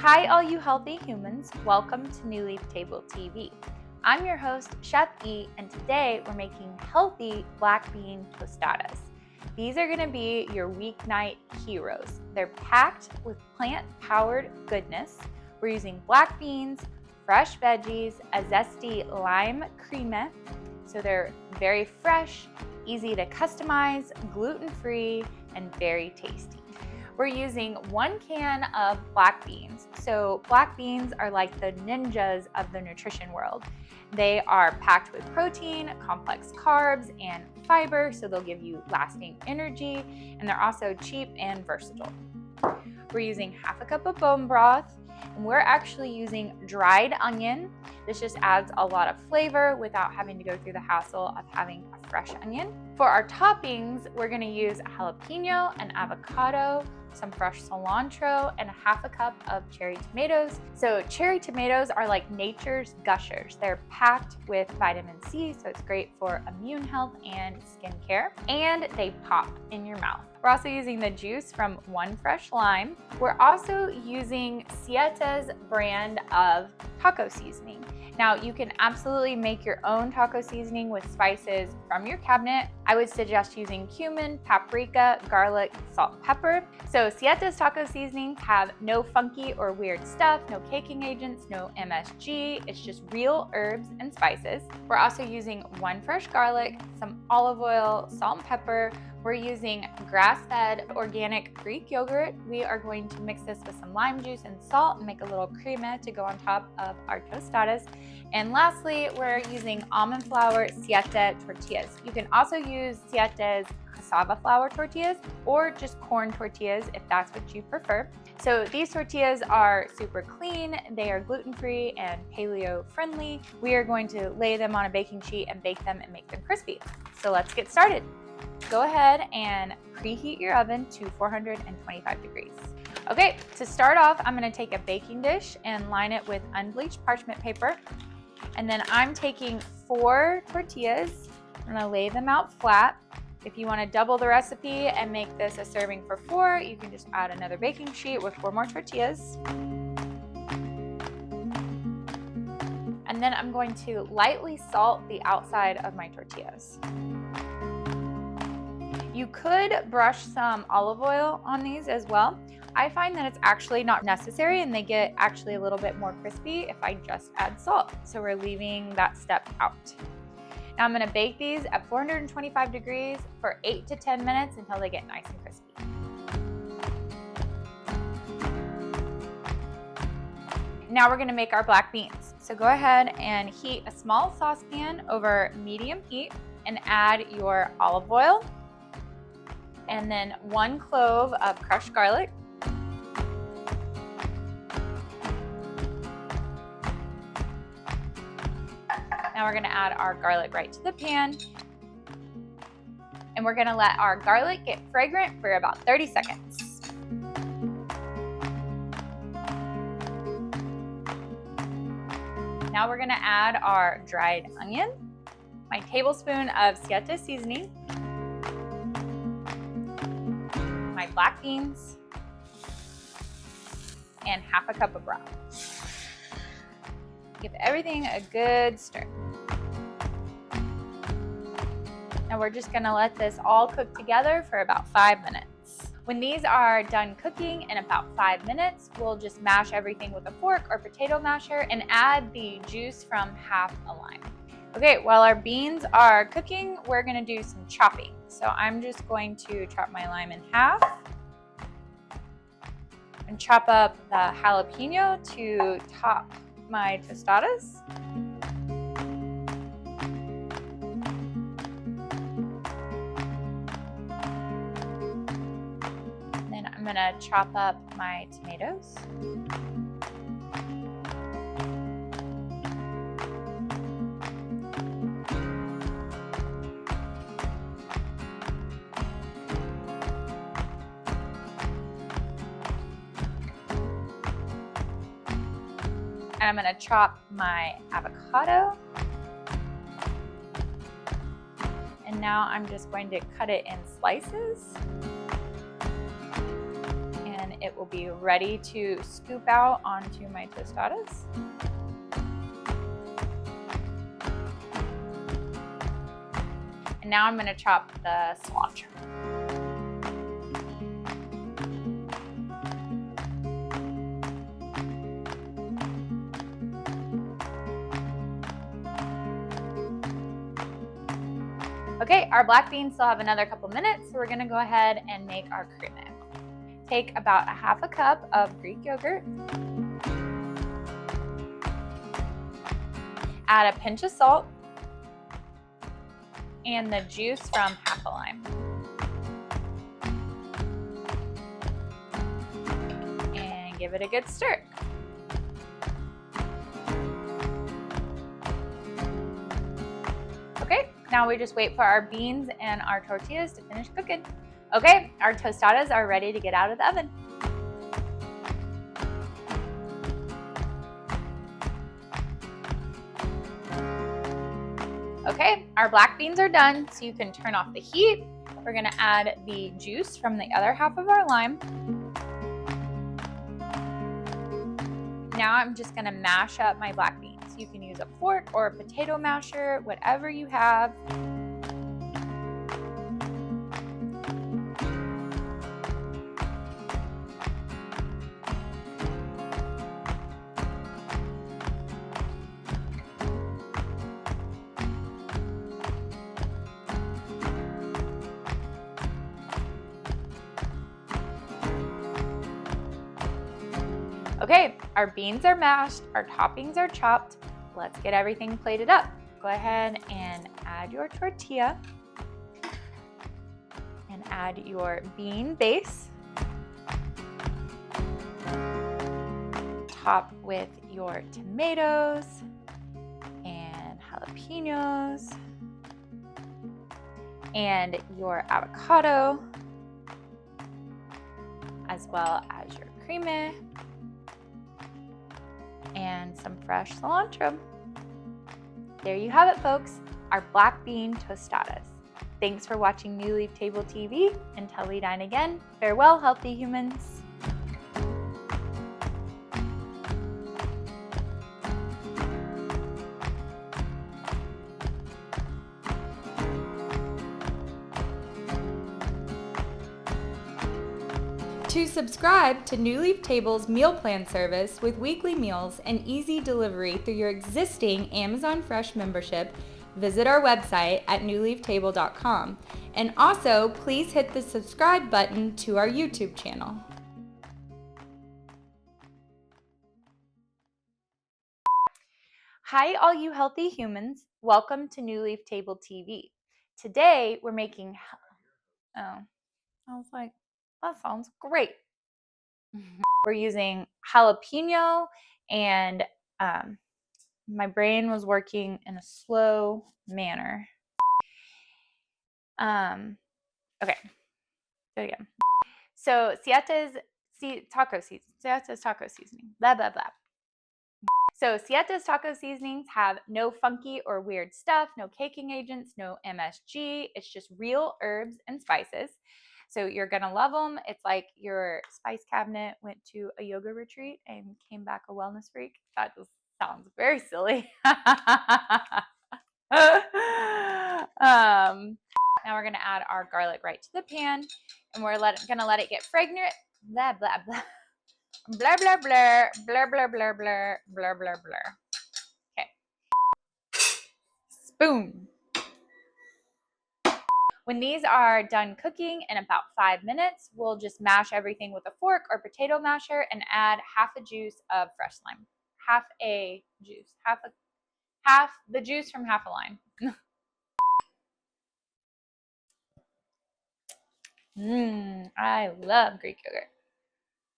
Hi, all you healthy humans. Welcome to New Leaf Table TV. I'm your host, Chef E, and today we're making healthy black bean tostadas. These are gonna be your weeknight heroes. They're packed with plant-powered goodness. We're using black beans, fresh veggies, a zesty lime crema. So they're very fresh, easy to customize, gluten-free, and very tasty. We're using 1 can of black beans. So black beans are like the ninjas of the nutrition world. They are packed with protein, complex carbs, and fiber, so they'll give you lasting energy, and they're also cheap and versatile. We're using half a cup of bone broth, and we're actually using dried onion. This just adds a lot of flavor without having to go through the hassle of having a fresh onion. For our toppings, we're gonna use a jalapeno, an avocado, some fresh cilantro, and a half a cup of cherry tomatoes. So cherry tomatoes are like nature's gushers. They're packed with vitamin C, so it's great for immune health and skincare, and they pop in your mouth. We're also using the juice from 1 fresh lime. We're also using Sieta's brand of taco seasoning. Now, you can absolutely make your own taco seasoning with spices from your cabinet. I would suggest using cumin, paprika, garlic, salt, and pepper. So Sieta's taco seasonings have no funky or weird stuff, no caking agents, no MSG. It's just real herbs and spices. We're also using 1 fresh garlic, some olive oil, salt and pepper. We're using grass-fed organic Greek yogurt. We are going to mix this with some lime juice and salt and make a little crema to go on top of our tostadas. And lastly, we're using almond flour Sieta tortillas. You can also use Sieta's cassava flour tortillas or just corn tortillas if that's what you prefer. So these tortillas are super clean, they are gluten-free and paleo-friendly. We are going to lay them on a baking sheet and bake them and make them crispy. So let's get started. Go ahead and preheat your oven to 425 degrees. Okay, to start off, I'm gonna take a baking dish and line it with unbleached parchment paper. And then I'm taking 4 tortillas. I'm gonna lay them out flat. If you wanna double the recipe and make this a serving for 4, you can just add another baking sheet with 4 more tortillas. And then I'm going to lightly salt the outside of my tortillas. You could brush some olive oil on these as well. I find that it's actually not necessary and they get actually a little bit more crispy if I just add salt. So we're leaving that step out. Now I'm gonna bake these at 425 degrees for 8 to 10 minutes until they get nice and crispy. Now we're gonna make our black beans. So go ahead and heat a small saucepan over medium heat and add your olive oil, and then 1 clove of crushed garlic. Now we're gonna add our garlic right to the pan. And we're gonna let our garlic get fragrant for about 30 seconds. Now we're gonna add our dried onion, my tablespoon of Sieta seasoning, my black beans, and half a cup of broth. Give everything a good stir. Now we're just gonna let this all cook together for about 5 minutes. When these are done cooking in about 5 minutes, we'll just mash everything with a fork or potato masher and add the juice from half a lime. Okay, while our beans are cooking, we're gonna do some chopping. So I'm just going to chop my lime in half and chop up the jalapeno to top my tostadas. Then I'm gonna chop up my tomatoes. And I'm gonna chop my avocado. And now I'm just going to cut it in slices. And it will be ready to scoop out onto my tostadas. And now I'm going to chop the cilantro. Okay, our black beans still have another couple minutes, so we're gonna go ahead and make our crema. Take about a half a cup of Greek yogurt. Add a pinch of salt and the juice from half a lime. And give it a good stir. Okay, now we just wait for our beans and our tortillas to finish cooking. Okay, our tostadas are ready to get out of the oven. Okay, our black beans are done, so you can turn off the heat. We're gonna add the juice from the other half of our lime. Now I'm just gonna mash up my black beans. You can use a fork or a potato masher, whatever you have. Okay, our beans are mashed, our toppings are chopped. Let's get everything plated up. Go ahead and add your tortilla and add your bean base. Top with your tomatoes and jalapenos and your avocado, as well as your crema and some fresh cilantro. There you have it, folks, our black bean tostadas. Thanks for watching New Leaf Table TV. Until we dine again, farewell, healthy humans. To subscribe to New Leaf Table's meal plan service with weekly meals and easy delivery through your existing Amazon Fresh membership, visit our website at newleaftable.com. And also, please hit the subscribe button to our YouTube channel. Hi, all you healthy humans. Welcome to New Leaf Table TV. Today, we're making, I was like, that sounds great. We're using jalapeno, and my brain was working in a slow manner. Okay, do it again. So Sieta's taco seasoning, blah, blah, blah. So Sieta's taco seasonings have no funky or weird stuff, no caking agents, no MSG. It's just real herbs and spices. So you're gonna love them. It's like your spice cabinet went to a yoga retreat and came back a wellness freak. That just sounds very silly. Now we're gonna add our garlic right to the pan, and we're gonna let it get fragrant. Blah, blah, blah. Blah, blah, blah, blah, blah, blah, blah, blah, blah, blah. Okay. Spoon. When these are done cooking in about 5 minutes, we'll just mash everything with a fork or potato masher and add half a juice of fresh lime. Half the juice from half a lime. I love Greek yogurt.